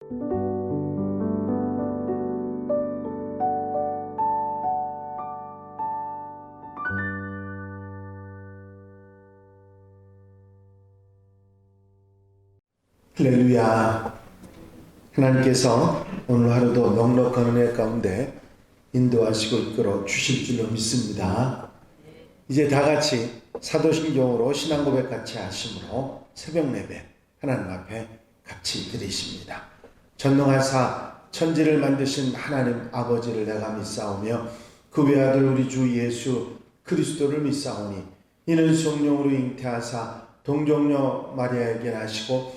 할렐루야. 하나님께서 오늘 하루도 넉넉한 은혜 가운데 인도하시고 이끌어 주실 줄로 믿습니다. 이제 다 같이 사도신경으로 신앙 고백 같이 하심으로 새벽 예배 하나님 앞에 같이 드리십니다. 전능하사 천지를 만드신 하나님 아버지를 내가 믿사오며 그 외아들 우리 주 예수 그리스도를 믿사오니 이는 성령으로 잉태하사 동정녀 마리아에게 나시고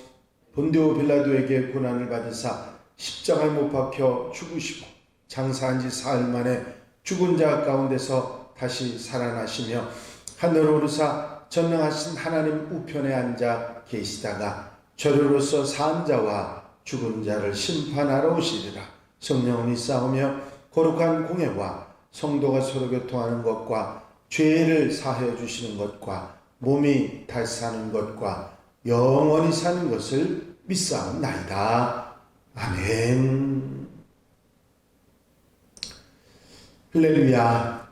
본디오 빌라도에게 고난을 받으사 십자가에 못 박혀 죽으시고 장사한 지 사흘 만에 죽은 자 가운데서 다시 살아나시며 하늘로 오르사 전능하신 하나님 우편에 앉아 계시다가 저리로서 산 자와 죽은 자를 심판하러 오시리라. 성령을 믿사오며 거룩한 공예와 성도가 서로 교통하는 것과 죄를 사하여 주시는 것과 몸이 다시 사는 것과 영원히 사는 것을 믿사옵나이다. 아멘. 할렐루야.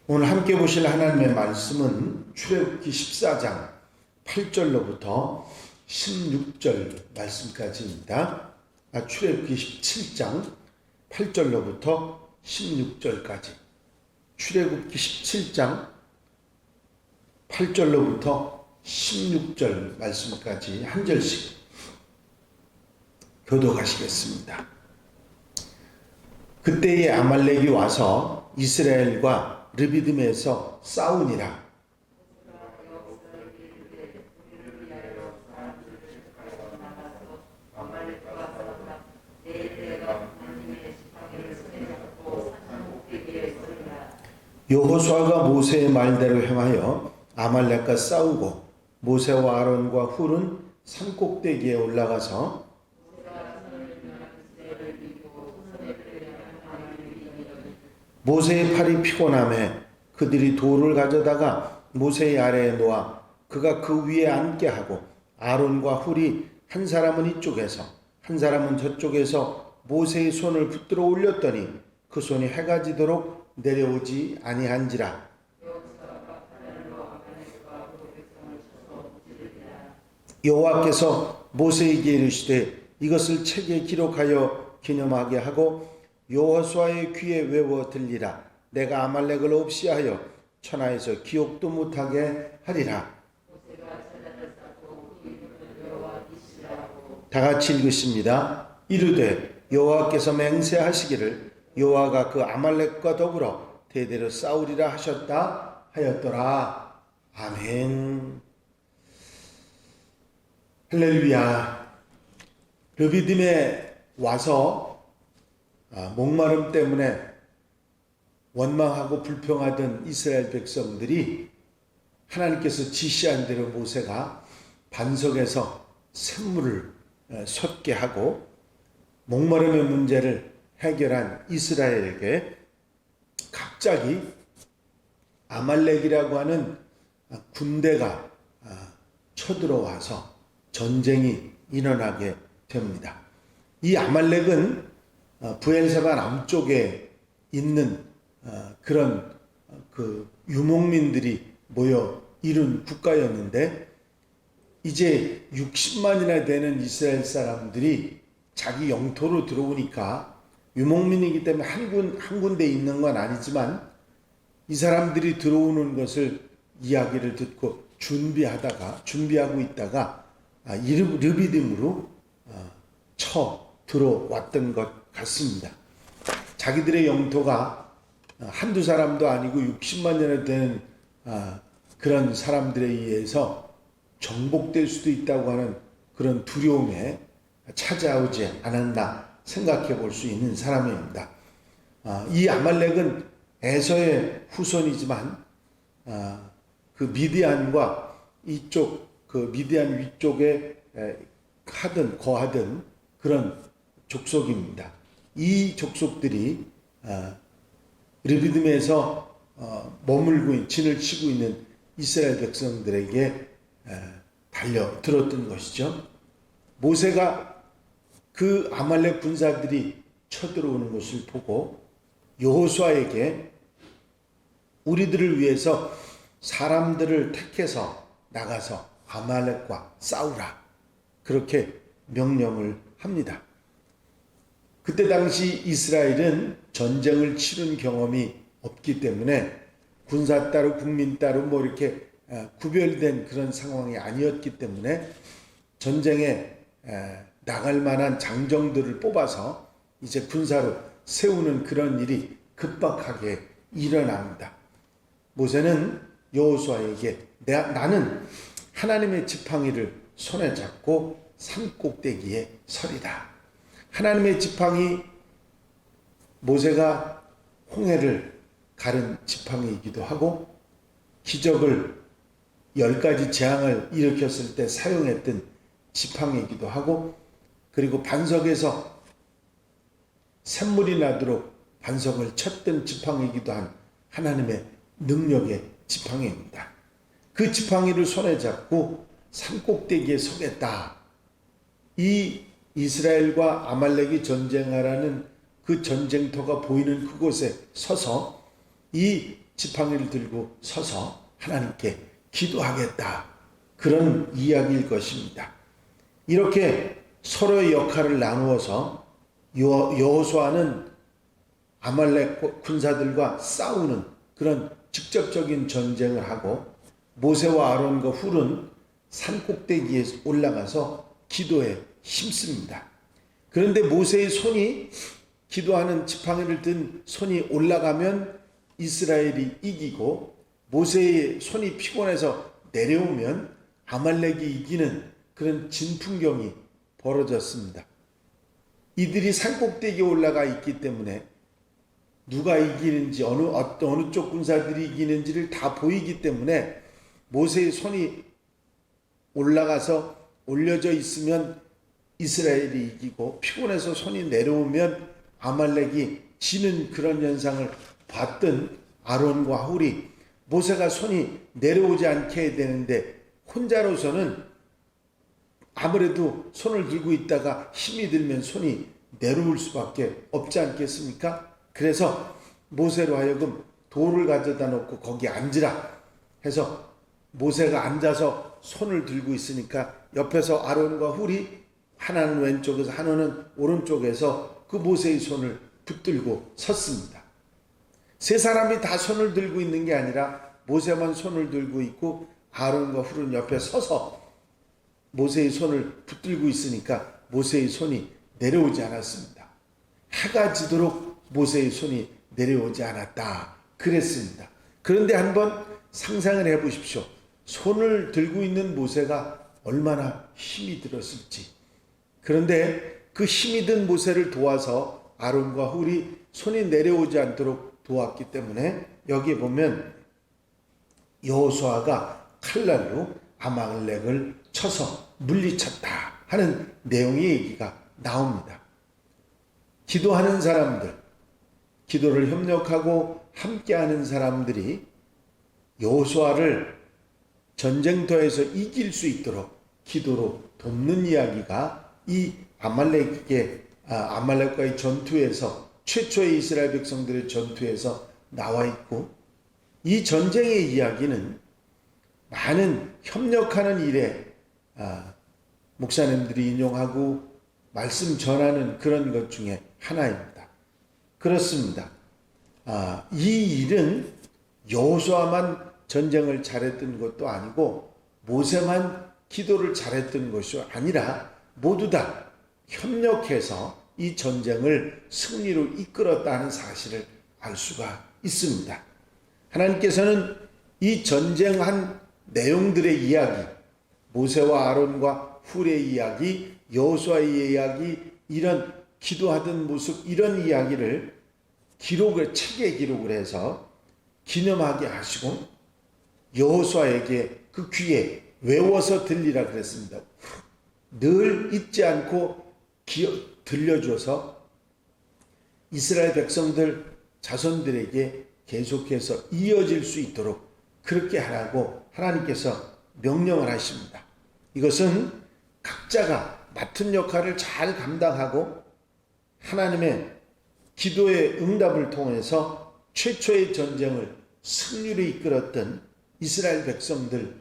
오늘 함께 보실 하나님의 말씀은 출애굽기 14장 8절로부터 16절 말씀까지입니다. 출애굽기 17장 8절로부터 16절까지. 출애굽기 17장 8절로부터 16절 말씀까지 한 절씩 교독하시겠습니다. 그때에 아말렉이 와서 이스라엘과 르비딤에서 싸우니라. 여호수아가 모세의 말대로 행하여 아말렉과 싸우고 모세와 아론과 훌은 산꼭대기에 올라가서 모세의 팔이 피곤함에 그들이 돌을 가져다가 모세의 아래에 놓아 그가 그 위에 앉게 하고 아론과 훌이 한 사람은 이쪽에서 한 사람은 저쪽에서 모세의 손을 붙들어 올렸더니 그 손이 해가 지도록 내려오지 아니한지라. 여호와께서 모세에게 이르시되 이것을 책에 기록하여 기념하게 하고 여호수아의 귀에 외워 들리라. 내가 아말렉을 없이 하여 천하에서 기억도 못하게 하리라. 다 같이 읽으십니다. 이르되 여호와께서 맹세하시기를 여호와가 그 아말렉과 더불어 대대로 싸우리라 하셨다 하였더라. 아멘. 할렐루야. 르비딤에 와서 목마름 때문에 원망하고 불평하던 이스라엘 백성들이 하나님께서 지시한 대로 모세가 반석에서 샘물을 솟게 하고 목마름의 문제를 해결한 이스라엘에게 갑자기 아말렉이라고 하는 군대가 쳐들어와서 전쟁이 일어나게 됩니다. 이 아말렉은 브엘세바 남쪽에 있는 그런 그 유목민들이 모여 이룬 국가였는데 이제 60만이나 되는 이스라엘 사람들이 자기 영토로 들어오니까 유목민이기 때문에 한 군데 있는 건 아니지만 이 사람들이 들어오는 것을 이야기를 듣고 준비하고 있다가 르비딤으로 쳐 들어왔던 것 같습니다. 자기들의 영토가 한두 사람도 아니고 60만이나 되는 그런 사람들에 의해서 정복될 수도 있다고 하는 그런 두려움에 찾아오지 않았나 생각해 볼 수 있는 사람입니다. 이 아말렉은 에서의 후손이지만 그 미디안과 이쪽 그 미디안 위쪽에 거하던 그런 족속입니다. 이 족속들이 르비딤에서 머물고 진을 치고 있는 이스라엘 백성들에게 달려들었던 것이죠. 모세가 그 아말렉 군사들이 쳐들어오는 것을 보고 여호수아에게 우리들을 위해서 사람들을 택해서 나가서 아말렉과 싸우라, 그렇게 명령을 합니다. 그때 당시 이스라엘은 전쟁을 치른 경험이 없기 때문에 군사 따로 국민 따로 뭐 이렇게 구별된 그런 상황이 아니었기 때문에 전쟁에 나갈 만한 장정들을 뽑아서 이제 군사로 세우는 그런 일이 급박하게 일어납니다. 모세는 여호수아에게 나는 하나님의 지팡이를 손에 잡고 산 꼭대기에 서리다. 하나님의 지팡이, 모세가 홍해를 가른 지팡이이기도 하고 기적을 10가지 재앙을 일으켰을 때 사용했던 지팡이이기도 하고, 그리고 반석에서 샘물이 나도록 반석을 쳤던 지팡이이기도 한 하나님의 능력의 지팡이입니다. 그 지팡이를 손에 잡고 산꼭대기에 서겠다. 이 이스라엘과 아말렉이 전쟁하라는 그 전쟁터가 보이는 그곳에 서서 이 지팡이를 들고 서서 하나님께 기도하겠다. 그런 이야기일 것입니다. 이렇게 서로의 역할을 나누어서 여호수아는 아말렉 군사들과 싸우는 그런 직접적인 전쟁을 하고, 모세와 아론과 훌은 산꼭대기에 올라가서 기도에 힘씁니다. 그런데 모세의 손이, 기도하는 지팡이를 든 손이 올라가면 이스라엘이 이기고, 모세의 손이 피곤해서 내려오면 아말렉이 이기는 그런 진풍경이 벌어졌습니다. 이들이 산꼭대기에 올라가 있기 때문에 누가 이기는지, 어느 쪽 군사들이 이기는지를 다 보이기 때문에 모세의 손이 올라가서 올려져 있으면 이스라엘이 이기고, 피곤해서 손이 내려오면 아말렉이 지는 그런 현상을 봤던 아론과 훌이 모세가 손이 내려오지 않게 해야 되는데 혼자로서는 아무래도 손을 들고 있다가 힘이 들면 손이 내려올 수밖에 없지 않겠습니까? 그래서 모세로 하여금 돌을 가져다 놓고 거기 앉으라 해서 모세가 앉아서 손을 들고 있으니까 옆에서 아론과 훌이 하나는 왼쪽에서 하나는 오른쪽에서 그 모세의 손을 붙들고 섰습니다. 세 사람이 다 손을 들고 있는 게 아니라 모세만 손을 들고 있고 아론과 훌은 옆에 서서 모세의 손을 붙들고 있으니까 모세의 손이 내려오지 않았습니다. 해가 지도록 모세의 손이 내려오지 않았다 그랬습니다. 그런데 한번 상상을 해보십시오. 손을 들고 있는 모세가 얼마나 힘이 들었을지. 그런데 그 힘이 든 모세를 도와서 아론과 훌이 손이 내려오지 않도록 도왔기 때문에 여기에 보면 여호수아가 칼날로 아말렉을 쳐서 물리쳤다 하는 내용의 얘기가 나옵니다. 기도하는 사람들, 기도를 협력하고 함께하는 사람들이 여호수아를 전쟁터에서 이길 수 있도록 기도로 돕는 이야기가 이 아말렉과의 전투에서, 최초의 이스라엘 백성들의 전투에서 나와 있고, 이 전쟁의 이야기는 많은 협력하는 일에 목사님들이 인용하고 말씀 전하는 그런 것 중에 하나입니다. 그렇습니다. 이 일은 여호수아만 전쟁을 잘했던 것도 아니고 모세만 기도를 잘했던 것이 아니라 모두 다 협력해서 이 전쟁을 승리로 이끌었다는 사실을 알 수가 있습니다. 하나님께서는 이 전쟁한 내용들의 이야기, 모세와 아론과 훌의 이야기, 여호수아의 이야기, 이런 기도하던 모습, 이런 이야기를 책에 기록을 해서 기념하게 하시고 여호수아에게 그 귀에 외워서 들리라 그랬습니다. 늘 잊지 않고 들려줘서 이스라엘 백성들 자손들에게 계속해서 이어질 수 있도록 그렇게 하라고 하나님께서 명령을 하십니다. 이것은 각자가 맡은 역할을 잘 감당하고 하나님의 기도의 응답을 통해서 최초의 전쟁을 승리로 이끌었던 이스라엘 백성들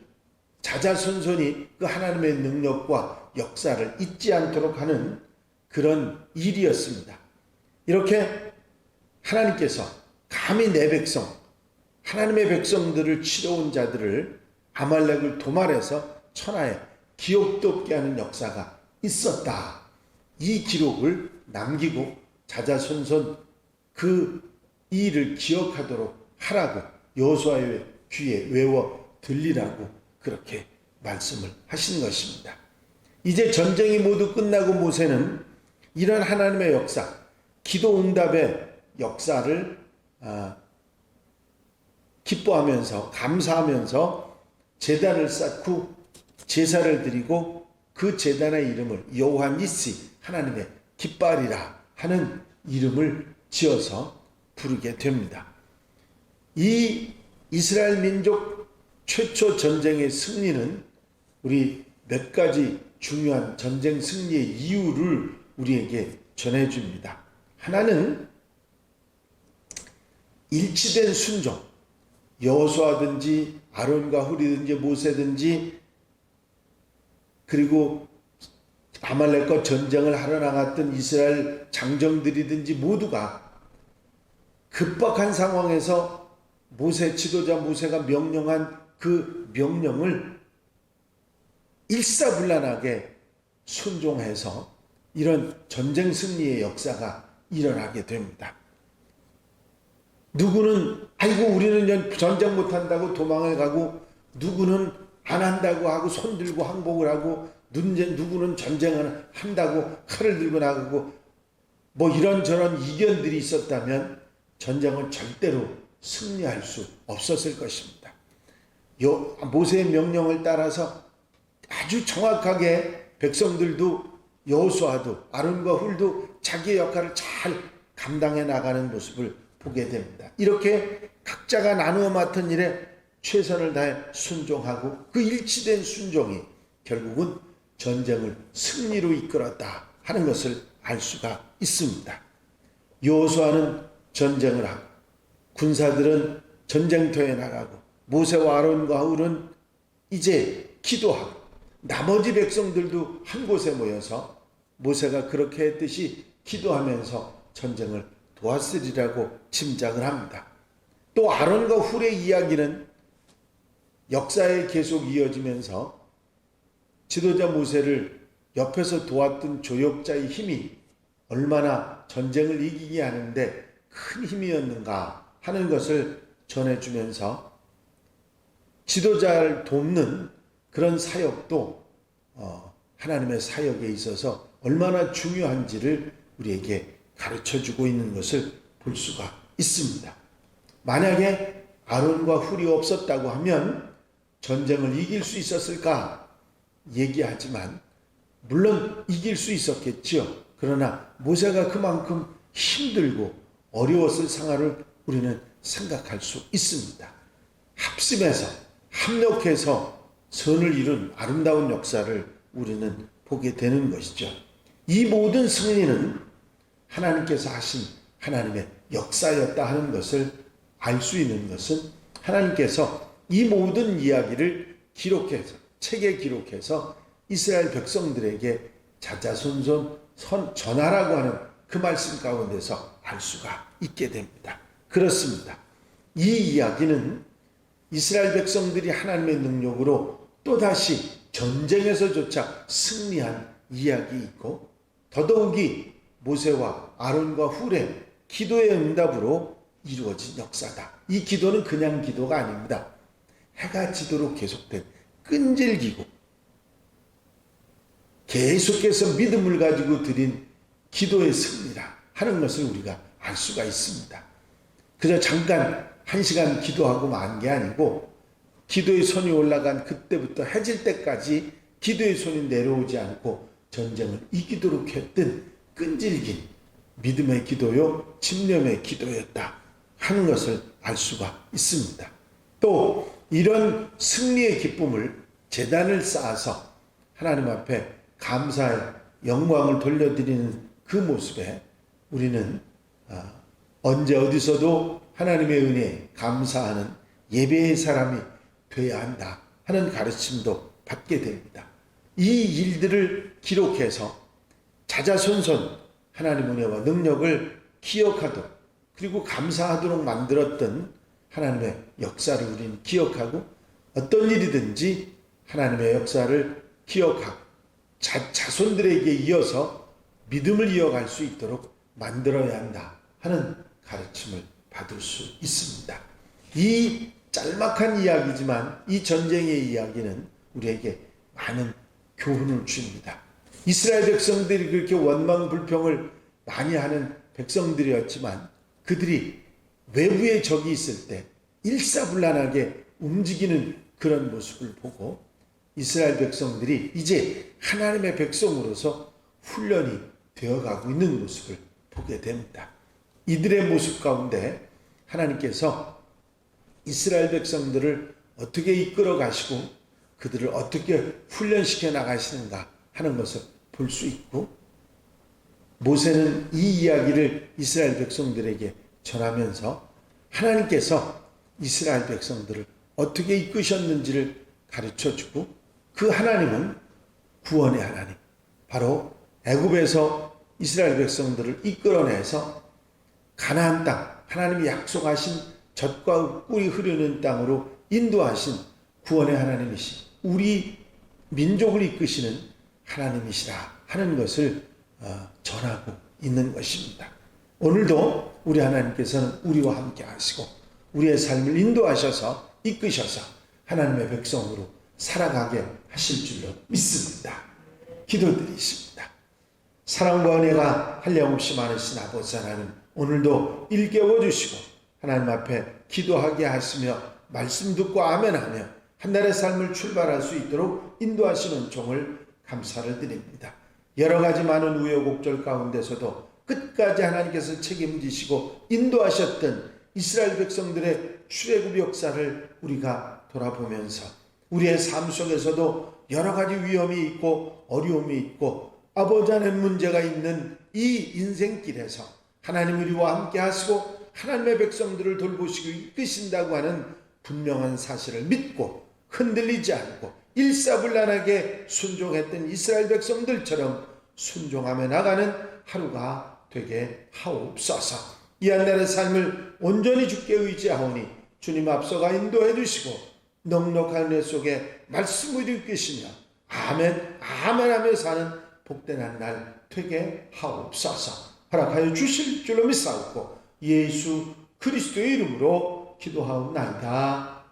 자자손손이 그 하나님의 능력과 역사를 잊지 않도록 하는 그런 일이었습니다. 이렇게 하나님께서 감히 내 백성, 하나님의 백성들을 치러온 자들을 아말렉을 도말해서 천하에 기억도 없게 하는 역사가 있었다. 이 기록을 남기고 자자손손 그 일을 기억하도록 하라고 여호수아의 귀에 외워 들리라고 그렇게 말씀을 하신 것입니다. 이제 전쟁이 모두 끝나고 모세는 이런 하나님의 역사, 기도 응답의 역사를 기뻐하면서 감사하면서 제단을 쌓고 제사를 드리고 그 제단의 이름을 여호와 니시, 하나님의 깃발이라 하는 이름을 지어서 부르게 됩니다. 이 이스라엘 민족 최초 전쟁의 승리는 우리 몇 가지 중요한 전쟁 승리의 이유를 우리에게 전해줍니다. 하나는 일치된 순종, 여호수아든지 아론과 훌이든지 모세든지 그리고 아말렉과 전쟁을 하러 나갔던 이스라엘 장정들이든지 모두가 급박한 상황에서 모세 지도자 모세가 명령한 그 명령을 일사불란하게 순종해서 이런 전쟁 승리의 역사가 일어나게 됩니다. 누구는 아이고 우리는 전쟁 못한다고 도망을 가고 누구는 안 한다고 하고 손들고 항복을 하고 누구는 전쟁을 한다고 칼을 들고 나가고 뭐 이런저런 이견들이 있었다면 전쟁은 절대로 승리할 수 없었을 것입니다. 모세의 명령을 따라서 아주 정확하게 백성들도 여호수아도 아론과 훌도 자기의 역할을 잘 감당해 나가는 모습을 보게 됩니다. 이렇게 각자가 나누어 맡은 일에 최선을 다해 순종하고 그 일치된 순종이 결국은 전쟁을 승리로 이끌었다 하는 것을 알 수가 있습니다. 여호수아는 전쟁을 하고 군사들은 전쟁터에 나가고 모세와 아론과 훌은 이제 기도하고 나머지 백성들도 한 곳에 모여서 모세가 그렇게 했듯이 기도하면서 전쟁을 도왔으리라고 짐작을 합니다. 또 아론과 훌의 이야기는 역사에 계속 이어지면서 지도자 모세를 옆에서 도왔던 조력자의 힘이 얼마나 전쟁을 이기게 하는데 큰 힘이었는가 하는 것을 전해주면서 지도자를 돕는 그런 사역도 하나님의 사역에 있어서 얼마나 중요한지를 우리에게 가르쳐주고 있는 것을 볼 수가 있습니다. 만약에 아론과 훌이 없었다고 하면 전쟁을 이길 수 있었을까 얘기하지만 물론 이길 수 있었겠지요. 그러나 모세가 그만큼 힘들고 어려웠을 상황을 우리는 생각할 수 있습니다. 합심해서 합력해서 선을 이룬 아름다운 역사를 우리는 보게 되는 것이죠. 이 모든 승리는 하나님께서 하신 하나님의 역사였다 하는 것을 알 수 있는 것은 하나님께서 이 모든 이야기를 기록해서 책에 기록해서 이스라엘 백성들에게 자자손손 전하라고 하는 그 말씀 가운데서 알 수가 있게 됩니다. 그렇습니다. 이 이야기는 이스라엘 백성들이 하나님의 능력으로 또다시 전쟁에서조차 승리한 이야기이고 더더욱이 모세와 아론과 훌의 기도의 응답으로 이루어진 역사다. 이 기도는 그냥 기도가 아닙니다. 해가 지도록 계속된 끈질기고 계속해서 믿음을 가지고 드린 기도의 승리라 하는 것을 우리가 알 수가 있습니다. 그저 잠깐 1시간 기도하고 만 게 아니고 기도의 손이 올라간 그때부터 해질 때까지 기도의 손이 내려오지 않고 전쟁을 이기도록 했던 끈질긴 믿음의 기도요 집념의 기도였다 하는 것을 알 수가 있습니다. 또 이런 승리의 기쁨을 제단을 쌓아서 하나님 앞에 감사의 영광을 돌려드리는 그 모습에 우리는 언제 어디서도 하나님의 은혜에 감사하는 예배의 사람이 되어야 한다 하는 가르침도 받게 됩니다. 이 일들을 기록해서 자자손손 하나님 은혜와 능력을 기억하도록, 그리고 감사하도록 만들었던 하나님의 역사를 우리는 기억하고, 어떤 일이든지 하나님의 역사를 기억하고 자손들에게 이어서 믿음을 이어갈 수 있도록 만들어야 한다 하는 가르침을 받을 수 있습니다. 이 짤막한 이야기지만 이 전쟁의 이야기는 우리에게 많은 교훈을 줍니다. 이스라엘 백성들이 그렇게 원망 불평을 많이 하는 백성들이었지만 그들이 외부에 적이 있을 때 일사불란하게 움직이는 그런 모습을 보고 이스라엘 백성들이 이제 하나님의 백성으로서 훈련이 되어가고 있는 모습을 보게 됩니다. 이들의 모습 가운데 하나님께서 이스라엘 백성들을 어떻게 이끌어 가시고 그들을 어떻게 훈련시켜 나가시는가 하는 것을 볼 수 있고, 모세는 이 이야기를 이스라엘 백성들에게 전하면서 하나님께서 이스라엘 백성들을 어떻게 이끄셨는지를 가르쳐주고, 그 하나님은 구원의 하나님, 바로 애굽에서 이스라엘 백성들을 이끌어내서 가나안 땅, 하나님이 약속하신 젖과 꿀이 흐르는 땅으로 인도하신 구원의 하나님이신, 우리 민족을 이끄시는 하나님이시라 하는 것을 전하고 있는 것입니다. 오늘도 우리 하나님께서는 우리와 함께 하시고 우리의 삶을 인도하셔서 이끄셔서 하나님의 백성으로 살아가게 하실 줄로 믿습니다. 기도드리십니다. 사랑과 은혜가 한량없이 많으신 아버지 하나님, 오늘도 일깨워 주시고 하나님 앞에 기도하게 하시며 말씀 듣고 아멘하며 한 날의 삶을 출발할 수 있도록 인도하시는 종을 감사를 드립니다. 여러 가지 많은 우여곡절 가운데서도 끝까지 하나님께서 책임지시고 인도하셨던 이스라엘 백성들의 출애굽 역사를 우리가 돌아보면서 우리의 삶 속에서도 여러 가지 위험이 있고 어려움이 있고 아버지 하나님 문제가 있는 이 인생길에서 하나님 우리와 함께 하시고 하나님의 백성들을 돌보시고 이끄신다고 하는 분명한 사실을 믿고 흔들리지 않고 일사불란하게 순종했던 이스라엘 백성들처럼 순종하며 나가는 하루가 되게 하옵소서. 이 한 날의 삶을 온전히 주께 의지하오니 주님 앞서가 인도해 주시고 넉넉한 은혜 속에 말씀을 이끄시며 아멘 아멘 하며 사는 복된 한 날 되게 하옵소서. 허락하여 주실 줄로 믿사옵고 예수 그리스도의 이름으로 기도하옵나이다.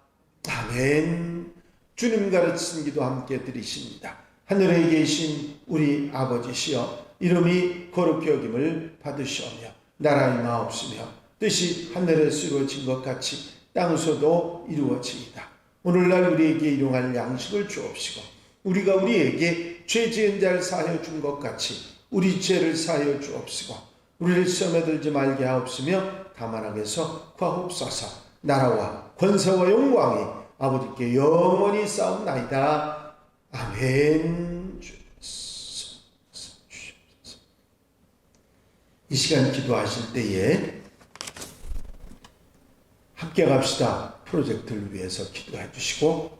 아멘. 주님 가르치신 기도 함께 드리십니다. 하늘에 계신 우리 아버지시여, 이름이 거룩히 여김을 받으시오며 나라의 마옵시며 뜻이 하늘에서 이루어진 것 같이 땅에서도 이루어지이다. 오늘날 우리에게 일용할 양식을 주옵시고 우리가 우리에게 죄 지은 자를 사하여 준 것 같이 우리 죄를 사하여 주옵시고 우리를 시험에 들지 말게 하옵시며 다만 악에서 구하옵소서. 나라와 권세와 영광이 아버지께 영원히 싸움나이다. 아멘. 이 시간 기도하실 때에 함께 갑시다 프로젝트를 위해서 기도해 주시고,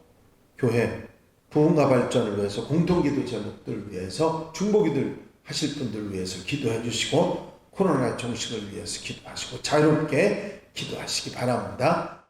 교회 부흥과 발전을 위해서 공동기도 제목들을 위해서 중보기도를 하실 분들을 위해서 기도해 주시고, 코로나 종식을 위해서 기도하시고 자유롭게 기도하시기 바랍니다.